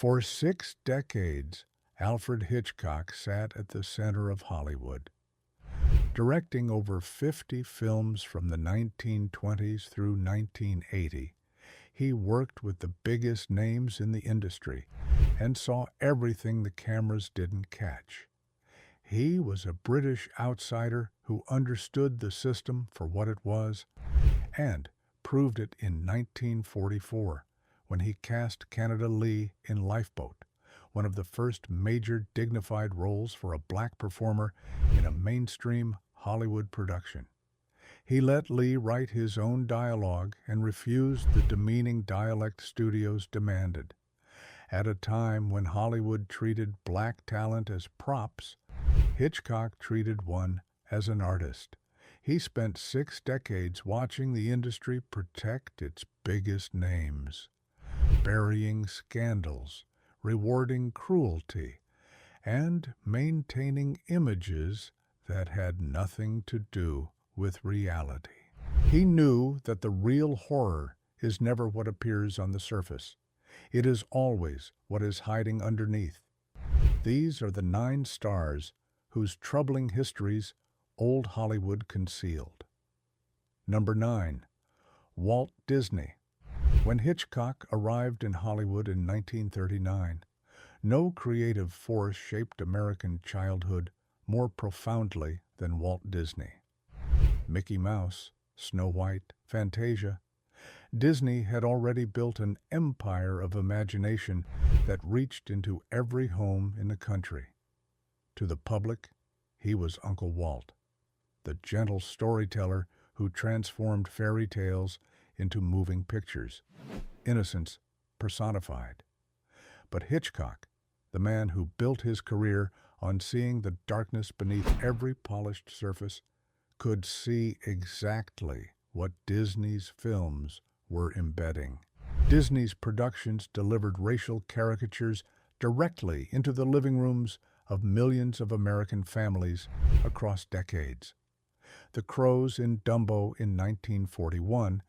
For 6 decades, Alfred Hitchcock sat at the center of Hollywood, directing over 50 films from the 1920s through 1980. He worked with the biggest names in the industry and saw everything the cameras didn't catch. He was a British outsider who understood the system for what it was and proved it in 1944 when he cast Canada Lee in Lifeboat, one of the first major dignified roles for a black performer in a mainstream Hollywood production. He let Lee write his own dialogue and refused the demeaning dialect studios demanded. At a time when Hollywood treated black talent as props, Hitchcock treated one as an artist. He spent 6 decades watching the industry protect its biggest names, burying scandals, rewarding cruelty, and maintaining images that had nothing to do with reality. He knew that the real horror is never what appears on the surface. It is always what is hiding underneath. These are the 9 stars whose troubling histories old Hollywood concealed. Number 9. Walt Disney. When Hitchcock arrived in Hollywood in 1939, no creative force shaped American childhood more profoundly than Walt Disney. Mickey Mouse, Snow White, Fantasia. Disney had already built an empire of imagination that reached into every home in the country. To the public, he was Uncle Walt, the gentle storyteller who transformed fairy tales into moving pictures, innocence personified. But Hitchcock, the man who built his career on seeing the darkness beneath every polished surface, could see exactly what Disney's films were embedding. Disney's productions delivered racial caricatures directly into the living rooms of millions of American families across decades. The crows in Dumbo in 1941,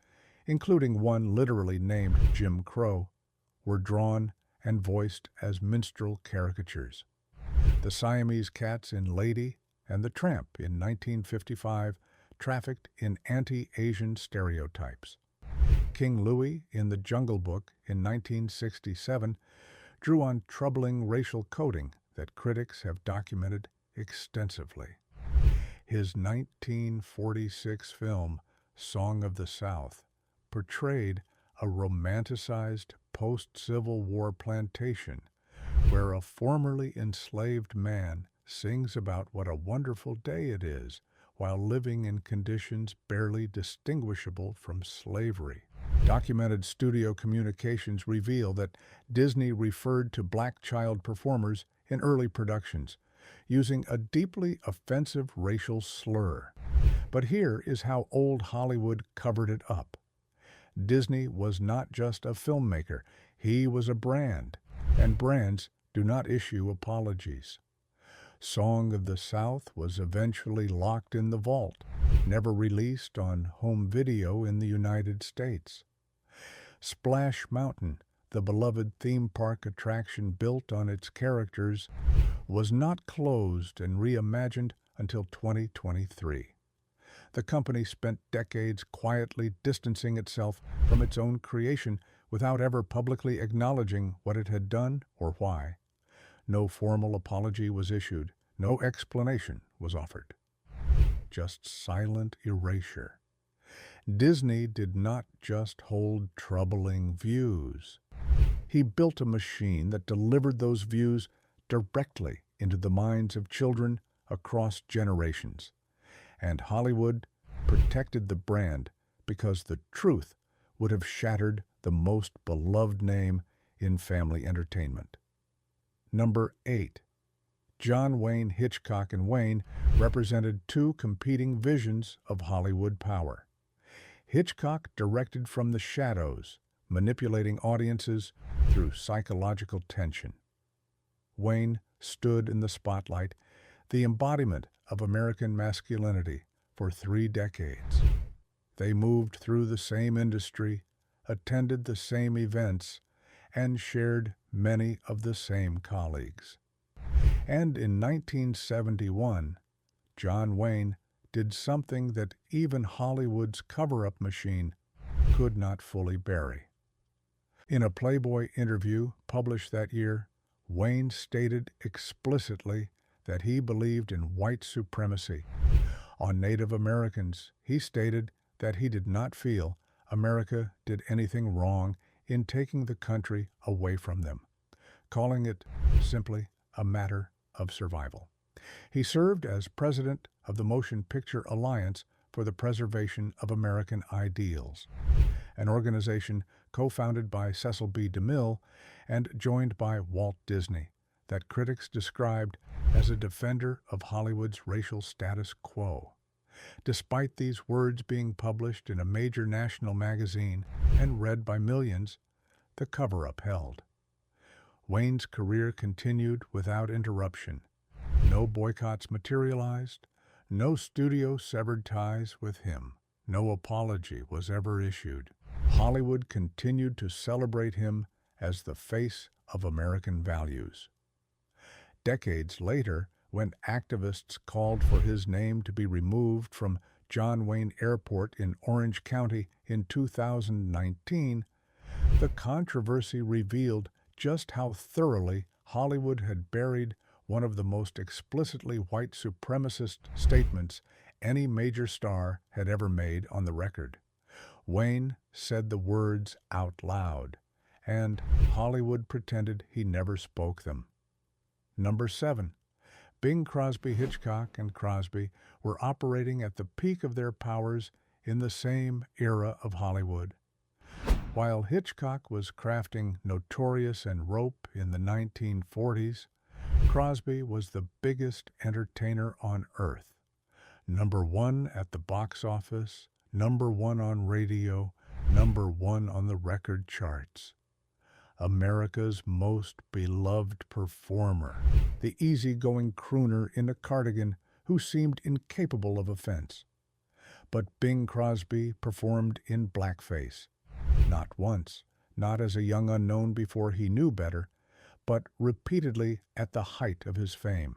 including one literally named Jim Crow, were drawn and voiced as minstrel caricatures. The Siamese cats in Lady and the Tramp in 1955 trafficked in anti-Asian stereotypes. King Louie in The Jungle Book in 1967 drew on troubling racial coding that critics have documented extensively. His 1946 film, Song of the South, portrayed a romanticized post-Civil War plantation where a formerly enslaved man sings about what a wonderful day it is while living in conditions barely distinguishable from slavery. Documented studio communications reveal that Disney referred to black child performers in early productions, using a deeply offensive racial slur. But here is how old Hollywood covered it up. Disney was not just a filmmaker, he was a brand, and brands do not issue apologies. Song of the South was eventually locked in the vault, never released on home video in the United States. Splash Mountain, the beloved theme park attraction built on its characters, was not closed and reimagined until 2023. The company spent decades quietly distancing itself from its own creation without ever publicly acknowledging what it had done or why. No formal apology was issued, no explanation was offered. Just silent erasure. Disney did not just hold troubling views. He built a machine that delivered those views directly into the minds of children across generations. And Hollywood protected the brand because the truth would have shattered the most beloved name in family entertainment. Number 8. John Wayne Hitchcock and Wayne represented 2 competing visions of Hollywood power. Hitchcock directed from the shadows, manipulating audiences through psychological tension. Wayne stood in the spotlight, the embodiment of American masculinity, for 3 decades. They moved through the same industry, attended the same events, and shared many of the same colleagues. And in 1971, John Wayne did something that even Hollywood's cover-up machine could not fully bury. In a Playboy interview published that year, Wayne stated explicitly that he believed in white supremacy. On Native Americans, he stated that he did not feel America did anything wrong in taking the country away from them, calling it simply a matter of survival. He served as president of the Motion Picture Alliance for the Preservation of American Ideals, an organization co-founded by Cecil B. DeMille and joined by Walt Disney, that critics described as a defender of Hollywood's racial status quo. Despite these words being published in a major national magazine and read by millions, the cover-up held. Wayne's career continued without interruption. No boycotts materialized, no studio severed ties with him, no apology was ever issued. Hollywood continued to celebrate him as the face of American values. Decades later, when activists called for his name to be removed from John Wayne Airport in Orange County in 2019, the controversy revealed just how thoroughly Hollywood had buried one of the most explicitly white supremacist statements any major star had ever made on the record. Wayne said the words out loud, and Hollywood pretended he never spoke them. Number 7. Bing Crosby, Hitchcock, and Crosby were operating at the peak of their powers in the same era of Hollywood. While Hitchcock was crafting Notorious and Rope in the 1940s, Crosby was the biggest entertainer on earth. Number 1 at the box office, number 1 on radio, number 1 on the record charts. America's most beloved performer, the easygoing crooner in a cardigan who seemed incapable of offense. But Bing Crosby performed in blackface, not once, not as a young unknown before he knew better, but repeatedly at the height of his fame.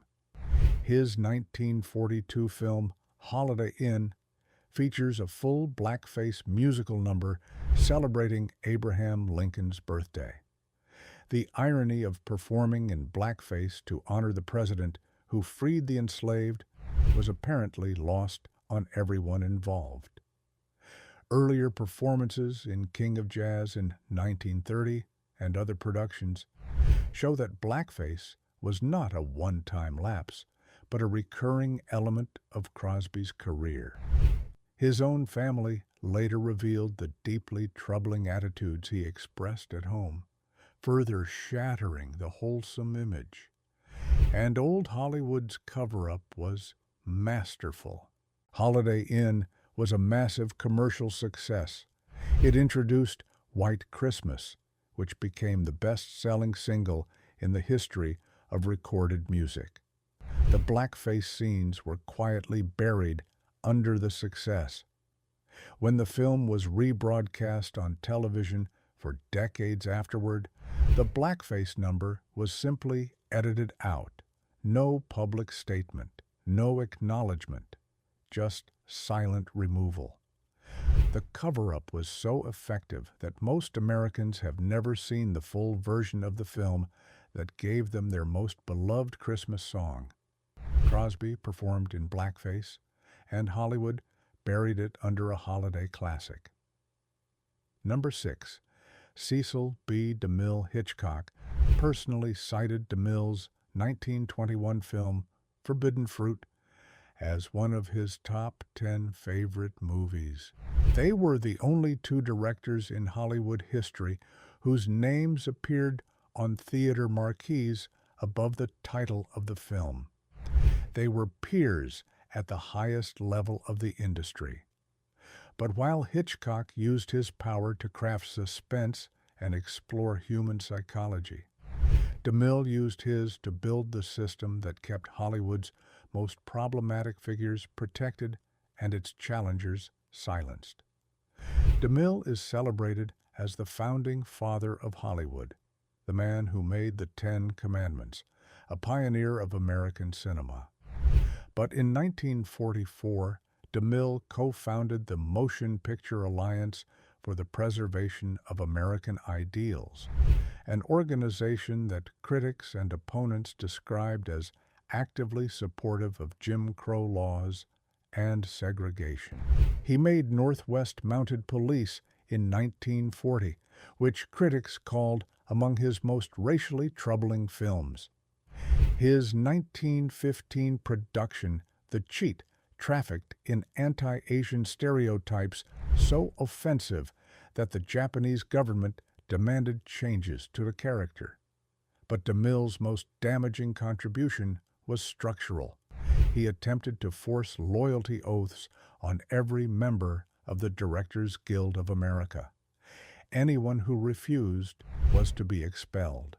His 1942 film, Holiday Inn, features a full blackface musical number celebrating Abraham Lincoln's birthday. The irony of performing in blackface to honor the president who freed the enslaved was apparently lost on everyone involved. Earlier performances in King of Jazz in 1930 and other productions show that blackface was not a one-time lapse, but a recurring element of Crosby's career. His own family later revealed the deeply troubling attitudes he expressed at home, further shattering the wholesome image. And old Hollywood's cover-up was masterful. Holiday Inn was a massive commercial success. It introduced White Christmas, which became the best-selling single in the history of recorded music. The blackface scenes were quietly buried under the success. When the film was rebroadcast on television for decades afterward, the blackface number was simply edited out. No public statement, no acknowledgement, just silent removal. The cover-up was so effective that most Americans have never seen the full version of the film that gave them their most beloved Christmas song. Crosby performed in blackface, and Hollywood buried it under a holiday classic. Number 6. Cecil B. DeMille Hitchcock personally cited DeMille's 1921 film Forbidden Fruit as one of his top 10 favorite movies. They were the only two directors in Hollywood history whose names appeared on theater marquees above the title of the film. They were peers at the highest level of the industry. But while Hitchcock used his power to craft suspense and explore human psychology, DeMille used his to build the system that kept Hollywood's most problematic figures protected and its challengers silenced. DeMille is celebrated as the founding father of Hollywood, the man who made the Ten Commandments, a pioneer of American cinema. But in 1944, DeMille co-founded the Motion Picture Alliance for the Preservation of American Ideals, an organization that critics and opponents described as actively supportive of Jim Crow laws and segregation. He made Northwest Mounted Police in 1940, which critics called among his most racially troubling films. His 1915 production, The Cheat, trafficked in anti-Asian stereotypes so offensive that the Japanese government demanded changes to the character. But DeMille's most damaging contribution was structural. He attempted to force loyalty oaths on every member of the Directors Guild of America. Anyone who refused was to be expelled.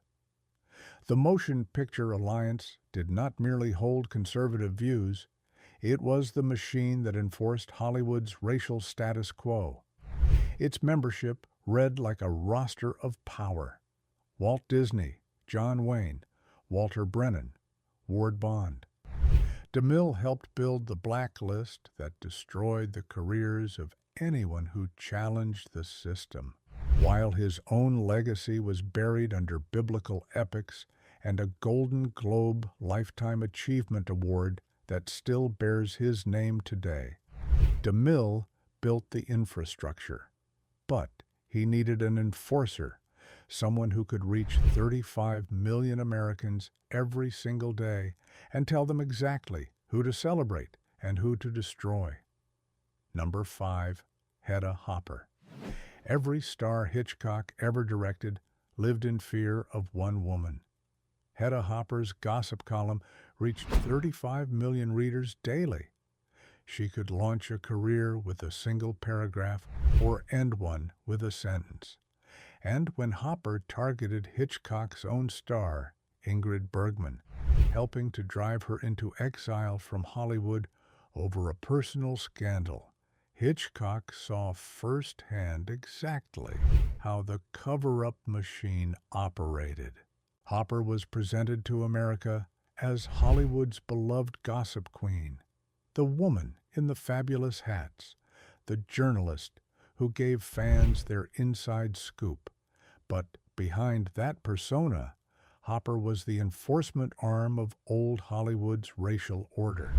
The Motion Picture Alliance did not merely hold conservative views, it was the machine that enforced Hollywood's racial status quo. Its membership read like a roster of power: Walt Disney, John Wayne, Walter Brennan, Ward Bond. DeMille helped build the blacklist that destroyed the careers of anyone who challenged the system. While his own legacy was buried under biblical epics and a Golden Globe Lifetime Achievement Award that still bears his name today, DeMille built the infrastructure. But he needed an enforcer, someone who could reach 35 million Americans every single day and tell them exactly who to celebrate and who to destroy. Number 5. Hedda Hopper. Every star Hitchcock ever directed lived in fear of one woman. Hedda Hopper's gossip column reached 35 million readers daily. She could launch a career with a single paragraph or end one with a sentence. And when Hopper targeted Hitchcock's own star, Ingrid Bergman, helping to drive her into exile from Hollywood over a personal scandal, Hitchcock saw firsthand exactly how the cover-up machine operated. Hopper was presented to America as Hollywood's beloved gossip queen, the woman in the fabulous hats, the journalist who gave fans their inside scoop. But behind that persona, Hopper was the enforcement arm of old Hollywood's racial order.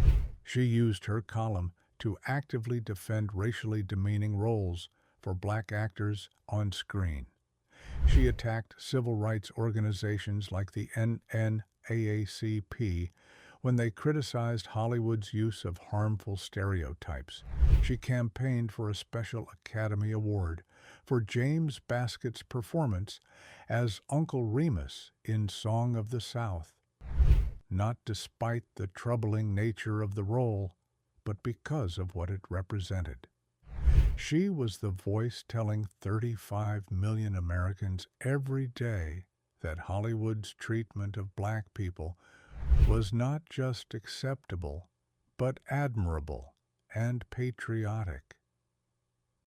She used her column to actively defend racially demeaning roles for black actors on screen. She attacked civil rights organizations like the NAACP when they criticized Hollywood's use of harmful stereotypes. She campaigned for a special Academy Award for James Baskett's performance as Uncle Remus in Song of the South, not despite the troubling nature of the role, but because of what it represented. She was the voice telling 35 million Americans every day that Hollywood's treatment of black people was not just acceptable, but admirable and patriotic.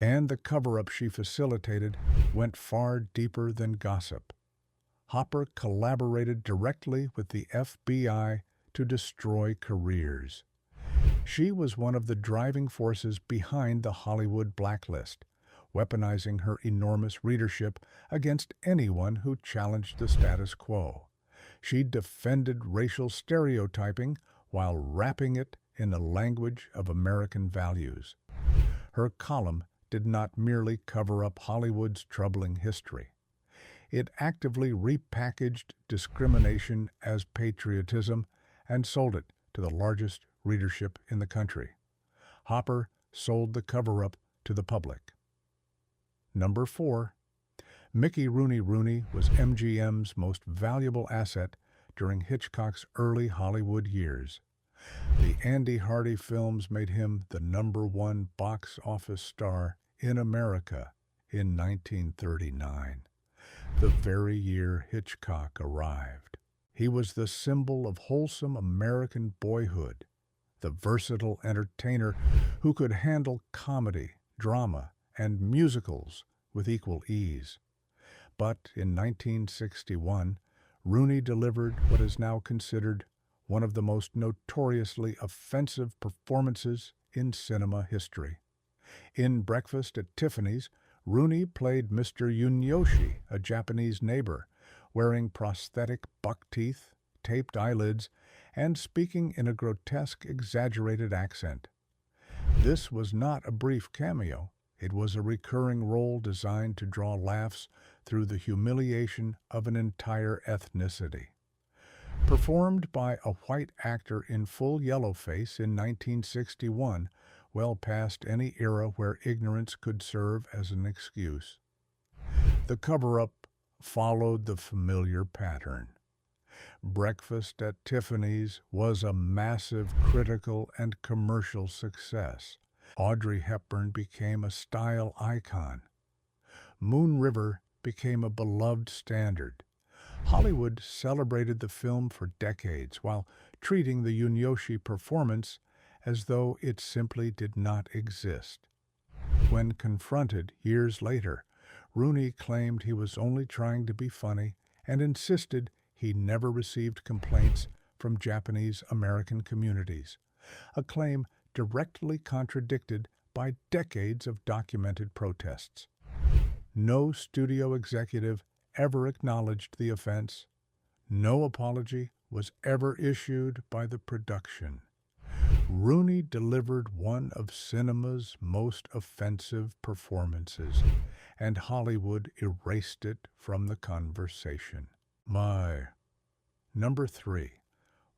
And the cover-up she facilitated went far deeper than gossip. Hopper collaborated directly with the FBI to destroy careers. She was one of the driving forces behind the Hollywood blacklist, weaponizing her enormous readership against anyone who challenged the status quo. She defended racial stereotyping while wrapping it in the language of American values. Her column did not merely cover up Hollywood's troubling history. It actively repackaged discrimination as patriotism and sold it to the largest readership in the country. Hopper sold the cover-up to the public. Number 4. Mickey Rooney was MGM's most valuable asset during Hitchcock's early Hollywood years. The Andy Hardy films made him the #1 box office star in America in 1939, the very year Hitchcock arrived. He was the symbol of wholesome American boyhood, the versatile entertainer who could handle comedy, drama, and musicals with equal ease. But in 1961, Rooney delivered what is now considered one of the most notoriously offensive performances in cinema history. In Breakfast at Tiffany's, Rooney played Mr. Yunyoshi, a Japanese neighbor, wearing prosthetic buck teeth, taped eyelids, and speaking in a grotesque, exaggerated accent. This was not a brief cameo. It was a recurring role designed to draw laughs through the humiliation of an entire ethnicity. Performed by a white actor in full yellowface in 1961, well past any era where ignorance could serve as an excuse. The cover-up followed the familiar pattern. Breakfast at Tiffany's was a massive critical and commercial success. Audrey Hepburn became a style icon. Moon River became a beloved standard. Hollywood celebrated the film for decades while treating the Yunyoshi performance as though it simply did not exist. When confronted years later, Rooney claimed he was only trying to be funny and insisted he never received complaints from Japanese American communities, a claim directly contradicted by decades of documented protests. No studio executive ever acknowledged the offense. No apology was ever issued by the production. Rooney delivered one of cinema's most offensive performances, and Hollywood erased it from the conversation. Number 3.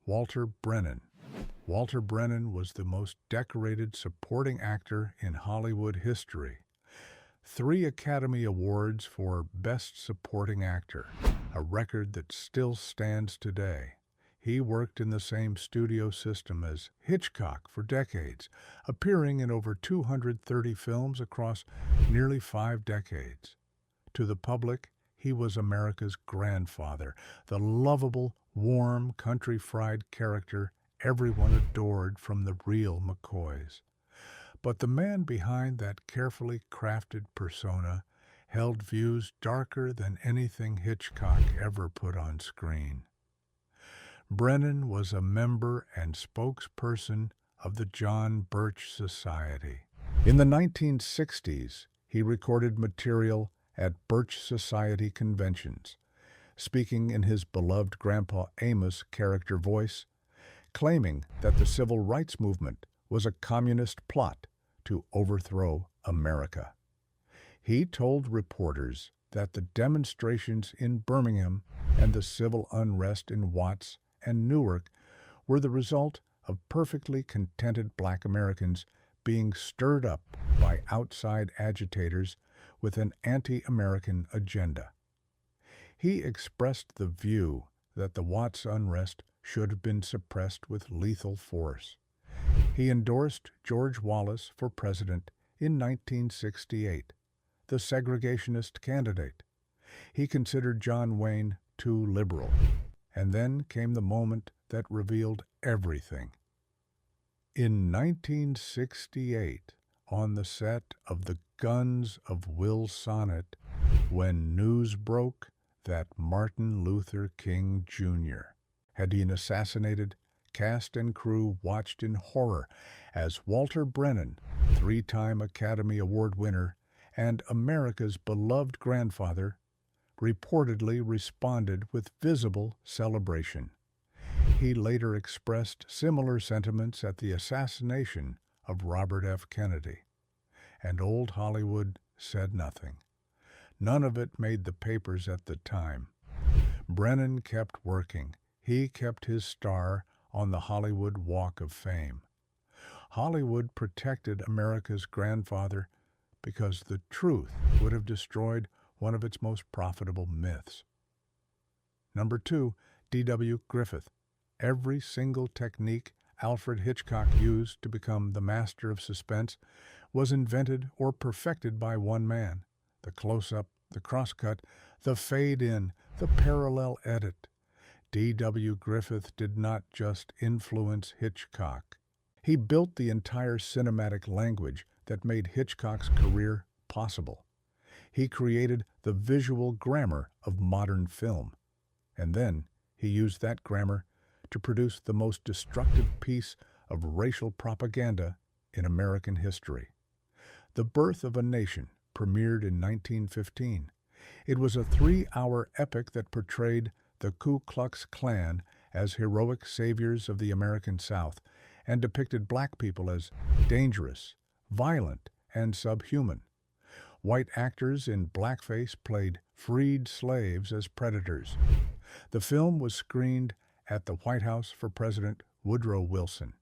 Walter Brennan. Walter Brennan was the most decorated supporting actor in Hollywood history. 3 Academy Awards for Best Supporting Actor, a record that still stands today. He worked in the same studio system as Hitchcock for decades, appearing in over 230 films across nearly 5 decades. To the public, he was America's grandfather, the lovable, warm, country-fried character everyone adored from the real McCoys. But the man behind that carefully crafted persona held views darker than anything Hitchcock ever put on screen. Brennan was a member and spokesperson of the John Birch Society. In the 1960s, he recorded material at Birch Society conventions, speaking in his beloved Grandpa Amos character voice, claiming that the civil rights movement was a communist plot to overthrow America. He told reporters that the demonstrations in Birmingham and the civil unrest in Watts and Newark were the result of perfectly contented Black Americans being stirred up by outside agitators with an anti-American agenda. He expressed the view that the Watts unrest should have been suppressed with lethal force. He endorsed George Wallace for president in 1968, the segregationist candidate. He considered John Wayne too liberal. And then came the moment that revealed everything. In 1968, on the set of The Guns of Will Sonnet, when news broke that Martin Luther King Jr. had been assassinated, cast and crew watched in horror as Walter Brennan, 3-time Academy Award winner and America's beloved grandfather, reportedly responded with visible celebration. He later expressed similar sentiments at the assassination of Robert F. Kennedy. And old Hollywood said nothing. None of it made the papers at the time. Brennan kept working. He kept his star on the Hollywood Walk of Fame. Hollywood protected America's grandfather because the truth would have destroyed one of its most profitable myths. Number 2, D.W. Griffith. Every single technique Alfred Hitchcock used to become the master of suspense was invented or perfected by one man. The close-up, the cross-cut, the fade-in, the parallel edit. D.W. Griffith did not just influence Hitchcock. He built the entire cinematic language that made Hitchcock's career possible. He created the visual grammar of modern film, and then he used that grammar to produce the most destructive piece of racial propaganda in American history. The Birth of a Nation premiered in 1915. It was a 3-hour epic that portrayed the Ku Klux Klan as heroic saviors of the American South and depicted black people as dangerous, violent, and subhuman. White actors in blackface played freed slaves as predators. The film was screened at the White House for President Woodrow Wilson,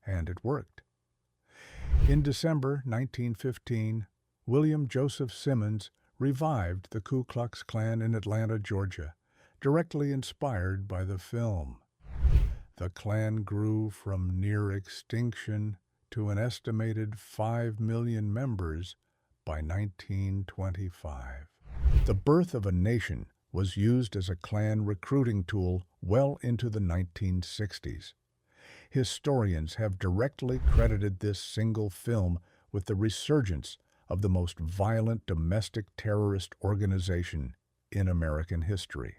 and it worked. In December 1915, William Joseph Simmons revived the Ku Klux Klan in Atlanta, Georgia, directly inspired by the film. The Klan grew from near extinction to an estimated 5 million members by 1925. The Birth of a Nation was used as a Klan recruiting tool well into the 1960s. Historians have directly credited this single film with the resurgence of the most violent domestic terrorist organization in American history.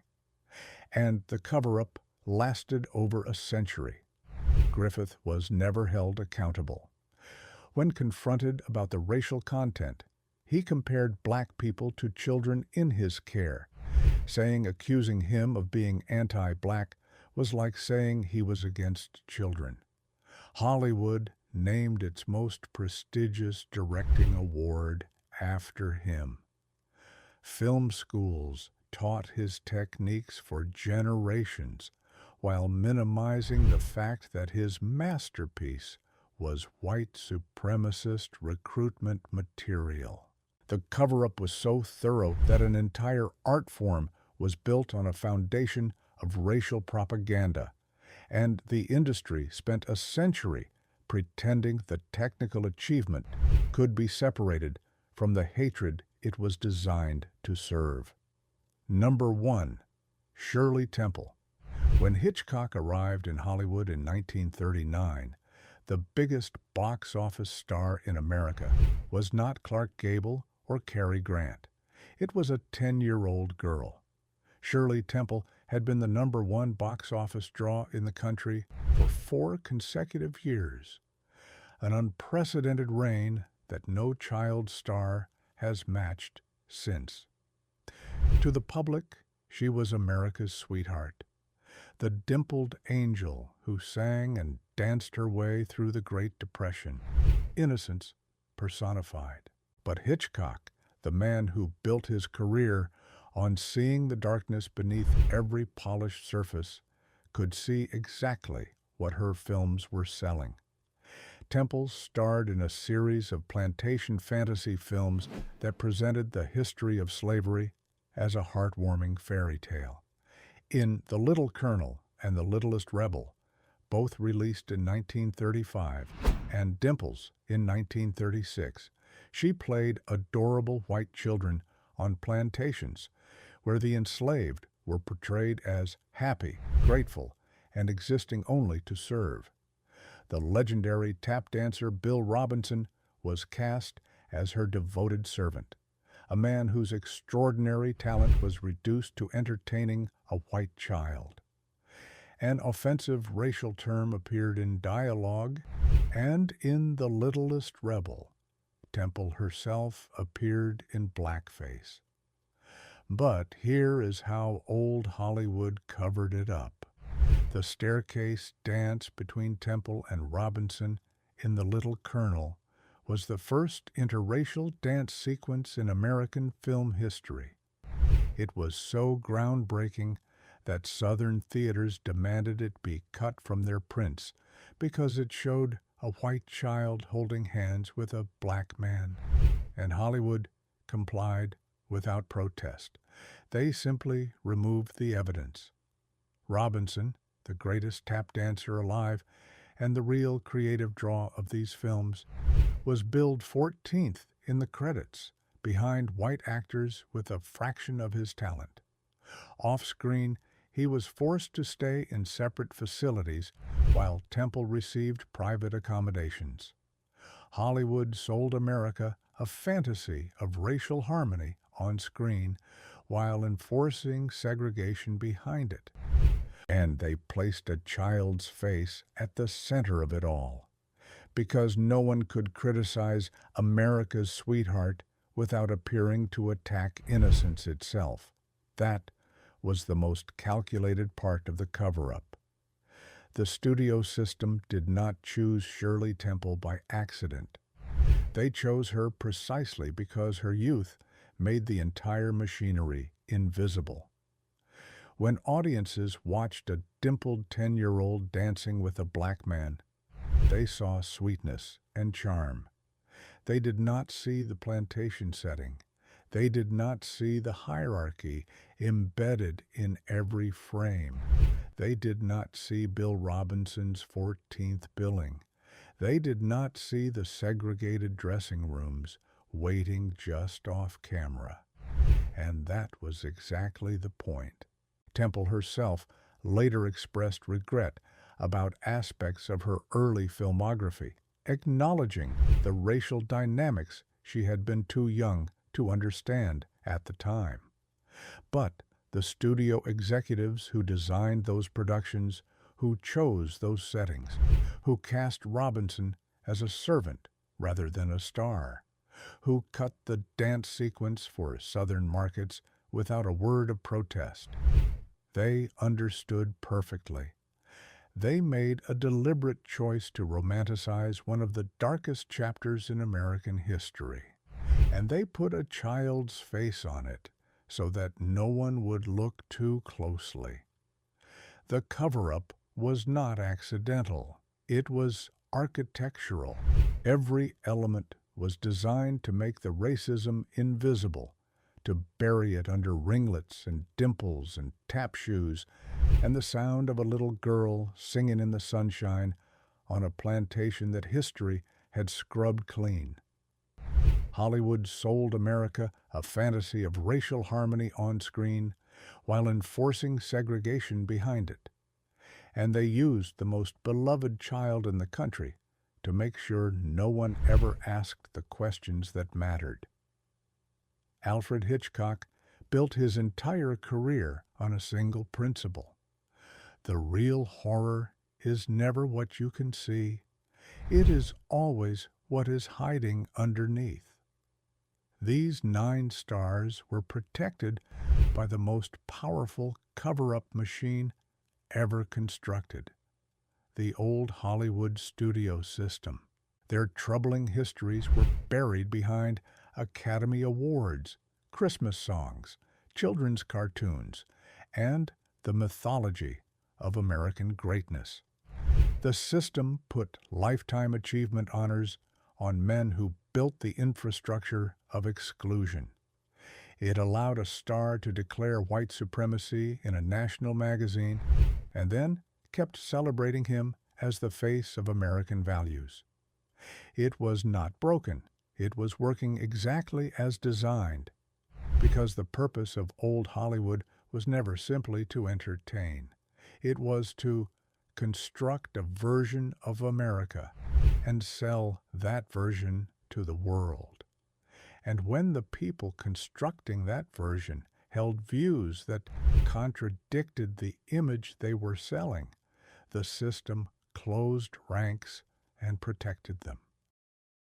And the cover-up lasted over a century. Griffith was never held accountable. When confronted about the racial content, he compared black people to children in his care, saying accusing him of being anti-black was like saying he was against children. Hollywood named its most prestigious directing award after him. Film schools taught his techniques for generations while minimizing the fact that his masterpiece was white supremacist recruitment material. The cover-up was so thorough that an entire art form was built on a foundation of racial propaganda, and the industry spent a century pretending the technical achievement could be separated from the hatred it was designed to serve. Number 1. Shirley Temple. When Hitchcock arrived in Hollywood in 1939, the biggest box office star in America was not Clark Gable or Cary Grant. It was a 10-year-old girl. Shirley Temple had been the number 1 box office draw in the country for 4 consecutive years, an unprecedented reign that no child star has matched since. To the public, she was America's sweetheart, the dimpled angel who sang and danced her way through the Great Depression, innocence personified. But Hitchcock, the man who built his career on seeing the darkness beneath every polished surface, could see exactly what her films were selling. Temple starred in a series of plantation fantasy films that presented the history of slavery as a heartwarming fairy tale. In The Little Colonel and The Littlest Rebel, both released in 1935, and Dimples in 1936, she played adorable white children on plantations where the enslaved were portrayed as happy, grateful, and existing only to serve. The legendary tap dancer Bill Robinson was cast as her devoted servant, a man whose extraordinary talent was reduced to entertaining a white child. An offensive racial term appeared in dialogue, and in The Littlest Rebel, Temple herself appeared in blackface. But here is how old Hollywood covered it up. The staircase dance between Temple and Robinson in The Little Colonel was the first interracial dance sequence in American film history. It was so groundbreaking that Southern theaters demanded it be cut from their prints because it showed a white child holding hands with a black man, and Hollywood complied without protest. They simply removed the evidence. Robinson, the greatest tap dancer alive and the real creative draw of these films, was billed 14th in the credits, behind white actors with a fraction of his talent. Off-screen, he was forced to stay in separate facilities while Temple received private accommodations. Hollywood sold America a fantasy of racial harmony on screen while enforcing segregation behind it. And they placed a child's face at the center of it all, because no one could criticize America's sweetheart without appearing to attack innocence itself. That was the most calculated part of the cover-up. The studio system did not choose Shirley Temple by accident. They chose her precisely because her youth made the entire machinery invisible. When audiences watched a dimpled 10-year-old dancing with a black man, they saw sweetness and charm. They did not see the plantation setting. They did not see the hierarchy embedded in every frame. They did not see Bill Robinson's 14th billing. They did not see the segregated dressing rooms waiting just off camera. And that was exactly the point. Temple herself later expressed regret about aspects of her early filmography, acknowledging the racial dynamics she had been too young to understand at the time. But the studio executives who designed those productions, who chose those settings, who cast Robinson as a servant rather than a star, who cut the dance sequence for Southern markets without a word of protest, they understood perfectly. They made a deliberate choice to romanticize one of the darkest chapters in American history, and they put a child's face on it so that no one would look too closely. The cover-up was not accidental. It was architectural. Every element was designed to make the racism invisible, to bury it under ringlets and dimples and tap shoes and the sound of a little girl singing in the sunshine on a plantation that history had scrubbed clean. Hollywood sold America a fantasy of racial harmony on screen while enforcing segregation behind it. And they used the most beloved child in the country to make sure no one ever asked the questions that mattered. Alfred Hitchcock built his entire career on a single principle. The real horror is never what you can see. It is always what is hiding underneath. These 9 stars were protected by the most powerful cover-up machine ever constructed, the old Hollywood studio system. Their troubling histories were buried behind Academy Awards, Christmas songs, children's cartoons, and the mythology of American greatness. The system put lifetime achievement honors on men who built the infrastructure of exclusion. It allowed a star to declare white supremacy in a national magazine and then kept celebrating him as the face of American values. It was not broken. It was working exactly as designed, because the purpose of old Hollywood was never simply to entertain. It was to construct a version of America and sell that version to the world. And when the people constructing that version held views that contradicted the image they were selling, the system closed ranks and protected them.